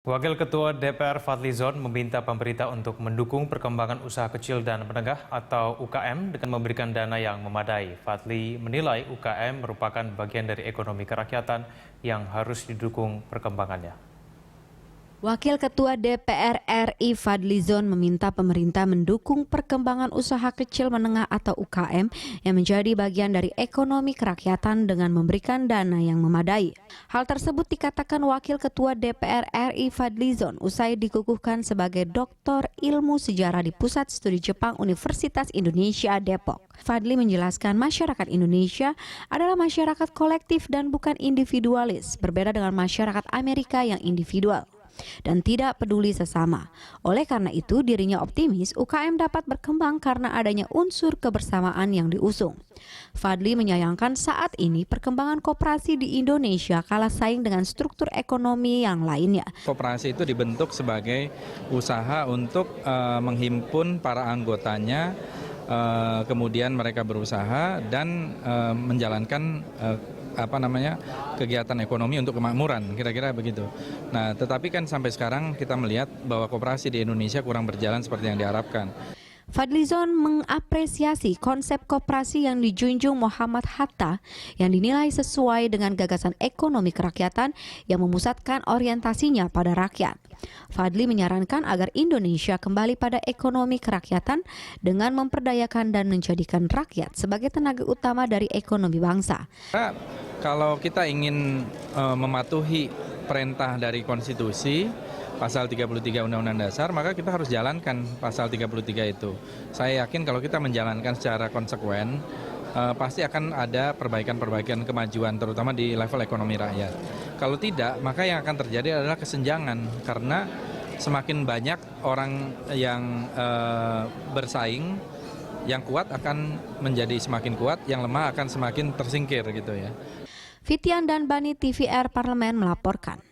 Wakil Ketua DPR Fadlizon meminta pemerintah untuk mendukung perkembangan usaha kecil dan menengah atau UKM dengan memberikan dana yang memadai. Fadli menilai UKM merupakan bagian dari ekonomi kerakyatan yang harus didukung perkembangannya. Wakil Ketua DPR RI Fadlizon meminta pemerintah mendukung perkembangan usaha kecil menengah atau UKM yang menjadi bagian dari ekonomi kerakyatan dengan memberikan dana yang memadai. Hal tersebut dikatakan Wakil Ketua DPR RI Fadlizon usai dikukuhkan sebagai Doktor Ilmu Sejarah di Pusat Studi Jepang Universitas Indonesia Depok. Fadli menjelaskan masyarakat Indonesia adalah masyarakat kolektif dan bukan individualis, berbeda dengan masyarakat Amerika yang individual dan tidak peduli sesama. Oleh karena itu, dirinya optimis UKM dapat berkembang karena adanya unsur kebersamaan yang diusung. Fadli menyayangkan saat ini perkembangan koperasi di Indonesia kalah saing dengan struktur ekonomi yang lainnya. Koperasi itu dibentuk sebagai usaha untuk menghimpun para anggotanya, kemudian mereka berusaha dan menjalankan kegiatan ekonomi untuk kemakmuran, kira-kira begitu. Nah, tetapi kan sampai sekarang kita melihat bahwa koperasi di Indonesia kurang berjalan seperti yang diharapkan. Fadlizon mengapresiasi konsep koperasi yang dijunjung Muhammad Hatta yang dinilai sesuai dengan gagasan ekonomi kerakyatan yang memusatkan orientasinya pada rakyat. Fadli menyarankan agar Indonesia kembali pada ekonomi kerakyatan dengan memperdayakan dan menjadikan rakyat sebagai tenaga utama dari ekonomi bangsa. Kalau kita ingin mematuhi perintah dari konstitusi, pasal 33 Undang-Undang Dasar, maka kita harus jalankan pasal 33 itu. Saya yakin kalau kita menjalankan secara konsekuen, pasti akan ada perbaikan-perbaikan kemajuan, terutama di level ekonomi rakyat. Kalau tidak, maka yang akan terjadi adalah kesenjangan, karena semakin banyak orang yang bersaing, yang kuat akan menjadi semakin kuat, yang lemah akan semakin tersingkir gitu ya. Fitian dan Bani TVR Parlemen melaporkan.